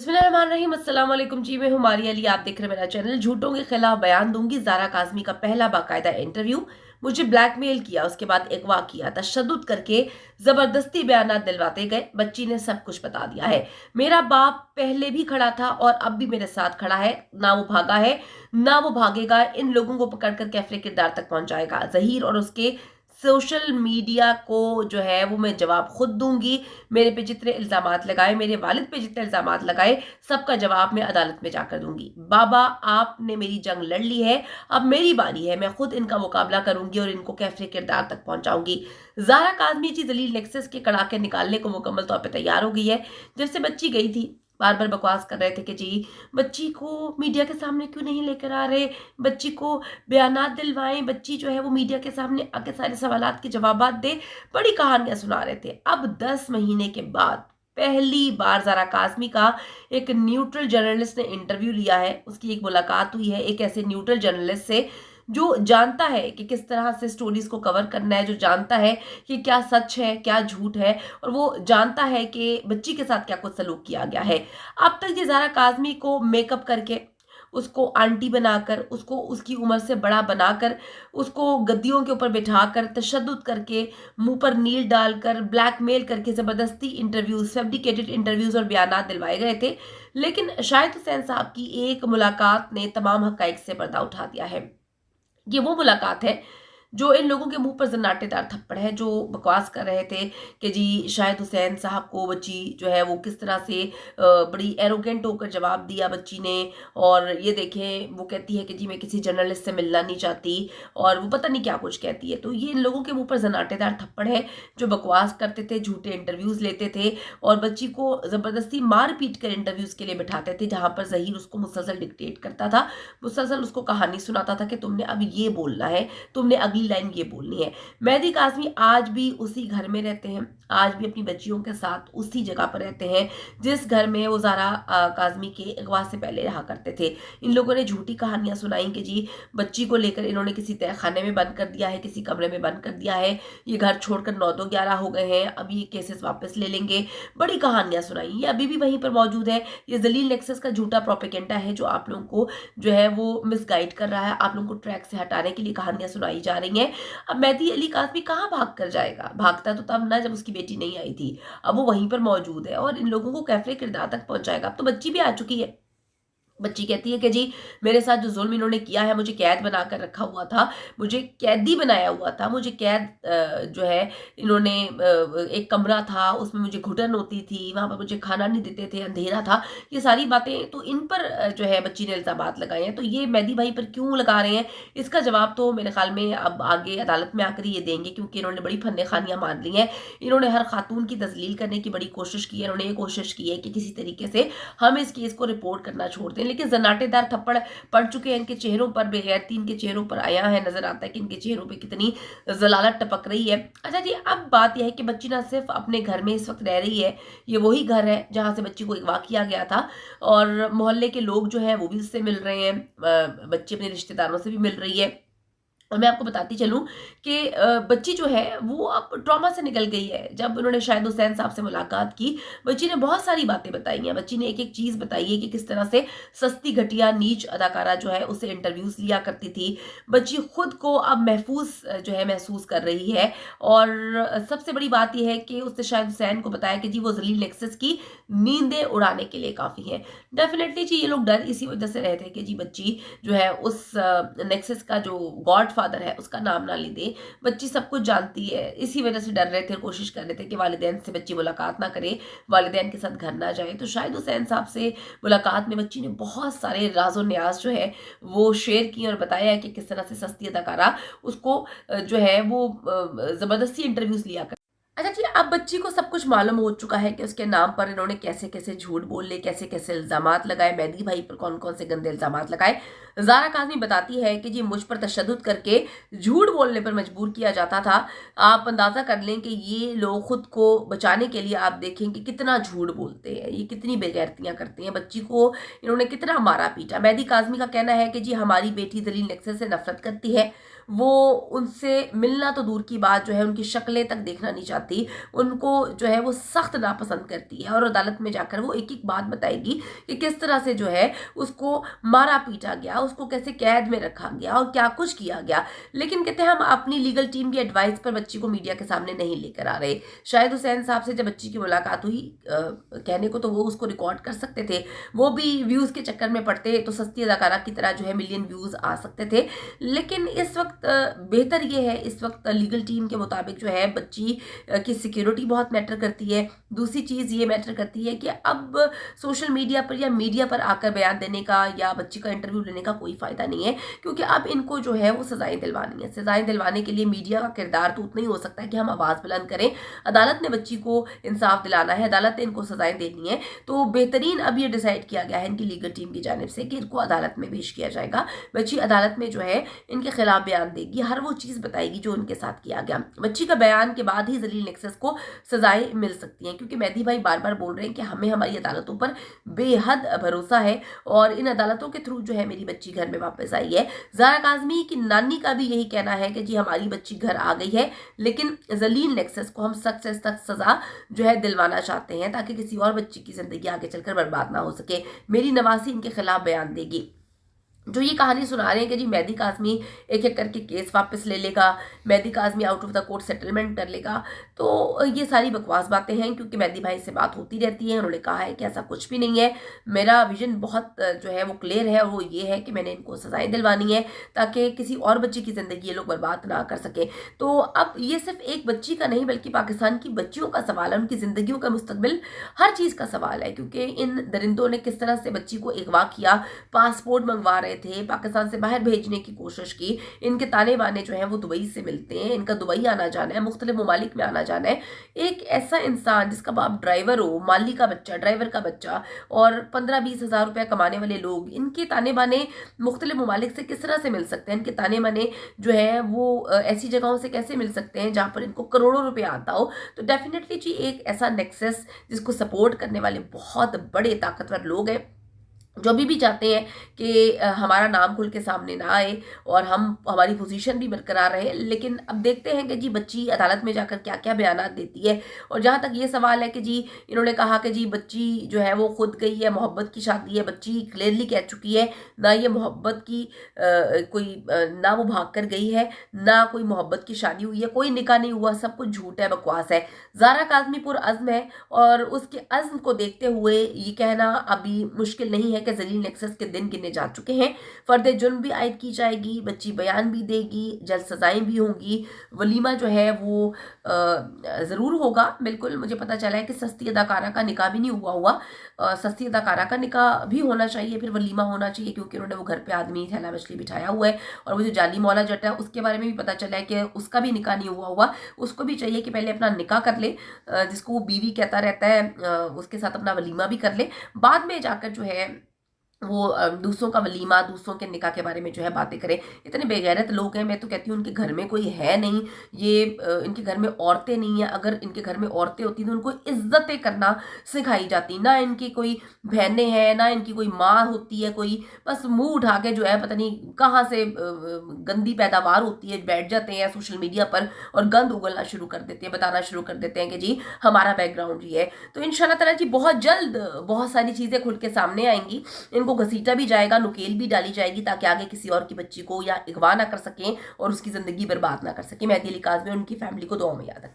बिस्मिल्लाहिर्रहमानिर्रहीम। अस्सलाम वालेकुम जी, मैं हूं मारिया अली। आप देख रहे हैं मेरा चैनल। झूठों के खिलाफ बयान दूंगी। ज़ारा काज़मी का पहला बाकायदा इंटरव्यू। मुझे ब्लैकमेल किया, उसके बाद अगवा किया, तशद्दुद करके ज़बरदस्ती बयानात दिलवाते गए। बच्ची ने सब कुछ बता दिया है। मेरा बाप पहले भी खड़ा था और अब भी मेरे साथ खड़ा है। ना वो भागा है, ना वो भागेगा। इन लोगों को पकड़कर कैफरे किरदार तक पहुंचाएगा। ज़हीर और उसके सोशल मीडिया को जो है वो मैं जवाब खुद दूंगी। मेरे पे जितने इल्ज़ामात लगाए, मेरे वालिद पे जितने इल्ज़ामात लगाए, सबका जवाब मैं अदालत में जाकर दूंगी। बाबा, आपने मेरी जंग लड़ ली है, अब मेरी बारी है। मैं खुद इनका मुकाबला करूंगी और इनको कैफरे किरदार तक पहुंचाऊंगी। ज़ारा काज़मी जी जलील नेक्सस के कड़ाके निकालने को मुकम्मल तौर पर तैयार हो गई है। जब से बच्ची गई थी, बार बार बकवास कर रहे थे कि जी बच्ची को मीडिया के सामने क्यों नहीं लेकर आ रहे, बच्ची को बयानात दिलवाएं, बच्ची जो है वो मीडिया के सामने आके सारे सवालात के जवाबात दे। बड़ी कहानियां सुना रहे थे। अब 10 महीने के बाद पहली बार ज़ारा काज़मी का एक न्यूट्रल जर्नलिस्ट ने इंटरव्यू लिया है। उसकी एक मुलाकात हुई है एक ऐसे न्यूट्रल जर्नलिस्ट से जो जानता है कि किस तरह से स्टोरीज को कवर करना है, जो जानता है कि क्या सच है क्या झूठ है, और वो जानता है कि बच्ची के साथ क्या कुछ सलूक किया गया है। अब तक ये ज़ारा काज़मी को मेकअप करके, उसको आंटी बनाकर, उसको उसकी उम्र से बड़ा बनाकर, उसको गद्दियों के ऊपर बिठाकर, तशद्दुद करके, मुंह पर नील डालकर, ब्लैकमेल करके ज़बरदस्ती इंटरव्यूज, फैब्रिकेटेड इंटरव्यूज और बयानात दिलवाए गए थे। लेकिन शाहिद हुसैन साहब की एक मुलाकात ने तमाम हकाइक से पर्दा उठा दिया है। ये वो मुलाकात है जो इन लोगों के मुंह पर जन्नाटेदार थप्पड़ है, जो बकवास कर रहे थे कि जी शाहिद हुसैन साहब को बच्ची जो है वो किस तरह से बड़ी एरोगेंट होकर जवाब दिया बच्ची ने। और ये देखें, वो कहती है कि जी मैं किसी जर्नलिस्ट से मिलना नहीं चाहती, और वो पता नहीं क्या कुछ कहती है। तो ये इन लोगों के मुंह पर जन्नाटेदार थप्पड़ है, जो बकवास करते थे, झूठे इंटरव्यूज लेते थे और बच्ची को ज़बरदस्ती मार पीट कर इंटरव्यूज के लिए बिठाते थे, जहां पर ज़हीर उसको मुसलसल डिक्टेट करता था, मुसलसल उसको कहानी सुनाता था कि तुमने अब ये बोलना है, तुमने अगली लाइन ये बोलनी है। मेहदी काज़मी आज भी उसी घर में रहते हैं, आज भी अपनी बच्चियों के साथ उसी जगह पर रहते हैं जिस घर में वो ज़ारा काज़मी के अगवा से पहले रहा करते थे। इन लोगों ने झूठी कहानियां सुनाई कि जी बच्ची को लेकर इन्होंने किसी तय खाने में बंद कर दिया है, किसी कमरे में बंद कर दिया है, ये घर छोड़कर 9-11 हो गए हैं, अब ये केसेस वापस ले लेंगे। बड़ी कहानियां सुनाई। ये अभी भी वहीं पर मौजूद है। ये जलील नेक्सस का झूठा प्रोपेगेंडा है जो आप लोगों को जो है वो मिसगाइड कर रहा है, आप लोगों को ट्रैक से हटाने के लिए कहानियां सुनाई जा रही हैं। अब मेहदी अली काज़मी कहाँ भाग कर जाएगा? भागता तो तब ना जब उसकी बेटी नहीं आई थी। अब वो वहीं पर मौजूद है और इन लोगों को कैफरे किरदार तक पहुंचाएगा। अब तो बच्ची भी आ चुकी है। बच्ची कहती है कि जी मेरे साथ जो जुल्म इन्होंने किया है, मुझे कैद बनाकर रखा हुआ था, मुझे कैदी बनाया हुआ था, मुझे कैद जो है इन्होंने एक कमरा था उसमें मुझे घुटन होती थी, वहाँ पर मुझे खाना नहीं देते थे, अंधेरा था। ये सारी बातें तो इन पर जो है बच्ची ने इल्ज़ामात लगाए हैं। तो ये मेहदी भाई पर क्यों लगा रहे हैं, इसका जवाब तो मेरे ख्याल में अब आगे अदालत में आकर ये देंगे, क्योंकि इन्होंने बड़ी फन्ने खानियाँ मान ली हैं। इन्होंने हर खातून की तजलील करने की बड़ी कोशिश की है। इन्होंने ये कोशिश की है कि किसी तरीके से हम इस केस को रिपोर्ट करना छोड़ दें, लेकिन जन्नाटेदार थप्पड़ पड़ चुके हैं इनके चेहरों पर, बेगैरती इनके चेहरों पर आया है। नजर आता है कि इनके चेहरों पे कितनी जलालत टपक रही है। अच्छा जी, अब बात यह है कि बच्ची ना सिर्फ अपने घर में इस वक्त रह रही है, ये वही घर है जहां से बच्ची को अगवा किया गया था, और मोहल्ले के लोग जो है वो भी उससे मिल रहे हैं, बच्ची अपने रिश्तेदारों से भी मिल रही है। और मैं आपको बताती चलूं कि बच्ची जो है वो अब ट्रॉमा से निकल गई है। जब उन्होंने शाहिद हुसैन साहब से मुलाकात की, बच्ची ने बहुत सारी बातें बताई हैं। बच्ची ने एक एक चीज़ बताई है कि किस तरह से सस्ती घटिया नीच अदाकारा जो है उससे इंटरव्यूज लिया करती थी। बच्ची खुद को अब महफूज जो है महसूस कर रही है। और सबसे बड़ी बात यह है कि उसने शाहिद हुसैन को बताया कि जी वो जलील नेक्सस की नींदें उड़ाने के लिए काफ़ी है। डेफिनेटली जी ये लोग डर इसी वजह से रहे थे कि जी बच्ची जो है उस नेक्सस का जो गॉड फादर है उसका नाम ना ली दे। बच्ची सब कुछ जानती है, इसी वजह से डर रहे थे और कोशिश कर रहे थे कि वालिदैन से बच्ची मुलाकात ना करे, वालिदैन के साथ घर ना जाए। तो शाहिद हुसैन साहब से मुलाकात में बच्ची ने बहुत सारे राजो न्याज जो है वो शेयर किए और बताया है कि किस तरह से सस्ती अदाकारा उसको जो है वो ज़बरदस्ती इंटरव्यूज़ लिया कर। अच्छा जी, अब बच्ची को सब कुछ मालूम हो चुका है कि उसके नाम पर इन्होंने कैसे कैसे झूठ बोले, कैसे कैसे इल्जामात लगाए, मेहदी भाई पर कौन कौन से गंदे इल्जामात लगाए। ज़ारा काज़मी बताती है कि जी मुझ पर तशद्दुद करके झूठ बोलने पर मजबूर किया जाता था। आप अंदाज़ा कर लें कि ये लोग खुद को बचाने के लिए आप देखें कि कितना झूठ बोलते हैं, ये कितनी बेगैरतियाँ करते हैं, बच्ची को इन्होंने कितना मारा पीटा। मेहदी काज़मी का कहना है कि जी हमारी बेटी जलील नेक्सस से नफरत करती है, वो उनसे मिलना तो दूर की बात, जो है उनकी शक्लें तक देखना नहीं चाहती, उनको जो है वो सख्त नापसंद करती है और अदालत में जाकर वो एक एक बात बताएगी कि किस तरह से जो है उसको मारा पीटा गया, उसको कैसे कैद में रखा गया और क्या कुछ किया गया। लेकिन कहते हैं हम अपनी लीगल टीम की एडवाइस पर बच्ची को मीडिया के सामने नहीं लेकर आ रहे। शायद हुसैन साहब से जब बच्ची की मुलाकात हुई, कहने को तो वो उसको रिकॉर्ड कर सकते थे, वो भी व्यूज़ के चक्कर में पड़ते तो सस्ती अदाकारा की तरह जो है मिलियन व्यूज़ आ सकते थे। लेकिन इस वक्त बेहतर ये है, इस वक्त लीगल टीम के मुताबिक जो है बच्ची की सिक्योरिटी बहुत मैटर करती है। दूसरी चीज़ ये मैटर करती है कि अब सोशल मीडिया पर या मीडिया पर आकर बयान देने का या बच्ची का इंटरव्यू लेने का कोई फ़ायदा नहीं है, क्योंकि अब इनको जो है वो सज़ाएं दिलवानी है। सज़ाएं दिलवाने के लिए मीडिया का किरदार तो उतना ही हो सकता है कि हम आवाज़ बुलंद करें। अदालत ने बच्ची को इंसाफ दिलाना है, अदालत ने इनको सज़ाएं देनी है। तो बेहतरीन अब ये डिसाइड किया गया है इनकी लीगल टीम की जानिब से कि इनको अदालत में पेश किया जाएगा। बच्ची अदालत में जो है इनके खिलाफ बयान देगी, हर वो चीज़ बताएगी जो उनके साथ किया गया। बच्ची का बयान के बाद ही जलील नेक्सस को सजाएं मिल सकती हैं, क्योंकि मेहदी भाई बार बार बोल रहे हैं कि हमें हमारी अदालतों पर बेहद भरोसा है और इन अदालतों के थ्रू जो है मेरी बच्ची घर में वापस आई है। ज़ारा काज़मी की नानी का भी यही कहना है कि जी हमारी बच्ची घर आ गई है, लेकिन जलील नेक्सस को हम सख्त से सख्त सज़ा जो है दिलवाना चाहते हैं ताकि किसी और बच्ची की ज़िंदगी आगे चलकर बर्बाद ना हो सके। मेरी नवासी इनके खिलाफ बयान देगी। जो ये कहानी सुना रहे हैं कि जी मेहदी काज़मी एक एक करके केस वापस ले लेगा, Mehdi Kazmi out of the court settlement कर लेगा, तो ये सारी बकवास बातें हैं, क्योंकि मेहदी भाई से बात होती रहती है। उन्होंने कहा है कि ऐसा कुछ भी नहीं है, मेरा विजन बहुत जो है वो क्लियर है और वो ये है कि मैंने इनको सजाएं दिलवानी है ताकि किसी और बच्ची की ज़िंदगी ये लोग बर्बाद ना कर सकें। तो अब ये सिर्फ एक बच्ची का नहीं बल्कि पाकिस्तान की बच्चियों का सवाल है, उनकी ज़िंदगियों का मुस्तकबिल, हर चीज़ का सवाल है। क्योंकि इन दरिंदों ने किस तरह से बच्ची को अगवा किया, पासपोर्ट मंगवा रहे थे, पाकिस्तान से बाहर भेजने की कोशिश की। इनके ताने बाने जो हैं वो दुबई से मिलते हैं, इनका दुबई आना जाना है, मुख्तलिफ ममालिक में आना जाना है। एक ऐसा इंसान जिसका बाप ड्राइवर हो, माली का बच्चा, ड्राइवर का बच्चा और 15-20 हज़ार रुपया कमाने वाले लोग, इनके ताने बाने मुख्तलिफ ममालिक से किस तरह से मिल सकते हैं? इनके ताने बाने जो है वो ऐसी जगहों से कैसे मिल सकते हैं जहाँ पर इनको करोड़ों रुपये आता हो? तो डेफिनेटली जी एक ऐसा नेक्सस जिसको सपोर्ट करने वाले बहुत बड़े ताकतवर लोग हैं, जो भी चाहते हैं कि हमारा नाम खुल के सामने ना आए और हम हमारी पोजीशन भी बरकरार रहे। लेकिन अब देखते हैं कि जी बच्ची अदालत में जाकर क्या क्या बयानात देती है। और जहाँ तक ये सवाल है कि जी इन्होंने कहा कि जी बच्ची जो है वो खुद गई है, मोहब्बत की शादी है, बच्ची क्लियरली कह चुकी है ना ये मोहब्बत की ना वो भाग कर गई है, ना कोई मोहब्बत की शादी हुई है, कोई निकाह नहीं हुआ, सब कुछ झूठ है, बकवास है। ज़ारा काज़मी पुरअज़्म है और उसके अज़्म को देखते हुए ये कहना अभी मुश्किल नहीं है कि जलील नेक्सस के दिन गिने जा चुके हैं। फर्द जुर्म भी आयद की जाएगी, बच्ची बयान भी देगी, जल्द सजाएं भी होंगी, वलीमा जो है वो ज़रूर होगा। बिल्कुल मुझे पता चला है कि सस्ती अदाकारा का निकाह भी नहीं हुआ। सस्ती अदाकारा का निकाह भी होना चाहिए, फिर वलीमा होना चाहिए, क्योंकि उन्होंने वो घर पे आदमी थैला मछली बिठाया हुआ है। और वो जो जाली मौला जट है उसके बारे में भी पता चला है कि उसका भी निकाह नहीं हुआ। उसको भी चाहिए कि पहले अपना निकाह कर ले, जिसको वो बीवी कहता रहता है, उसके साथ अपना वलीमा भी कर ले, बाद में जाकर जो है वो दूसरों का वलीमा, दूसरों के निकाह के बारे में जो है बातें करें। इतने बेगैरत लोग हैं, मैं तो कहती हूँ उनके घर में कोई है नहीं, ये इनके घर में औरतें नहीं हैं। अगर इनके घर में औरतें होती तो उनको इज्जतें करना सिखाई जाती। ना इनकी कोई बहनें हैं, ना इनकी कोई माँ होती है, कोई बस मुंह उठा के जो है पता नहीं कहाँ से गंदी पैदावार होती है, बैठ जाते हैं सोशल मीडिया पर और गंद उगलना शुरू कर देते हैं, बताना शुरू कर देते हैं कि जी हमारा बैकग्राउंड ये है। तो इंशाल्लाह ताला जी बहुत जल्द बहुत सारी चीज़ें खुल के सामने आएंगी, इनको घसीटा भी जाएगा, नुकेल भी डाली जाएगी ताकि आगे किसी और की बच्ची को या अगवा ना कर सकें और उसकी ज़िंदगी बर्बाद ना कर सकें। मेहदी अली काज़मी और उनकी फैमिली को दुआ में याद रखें।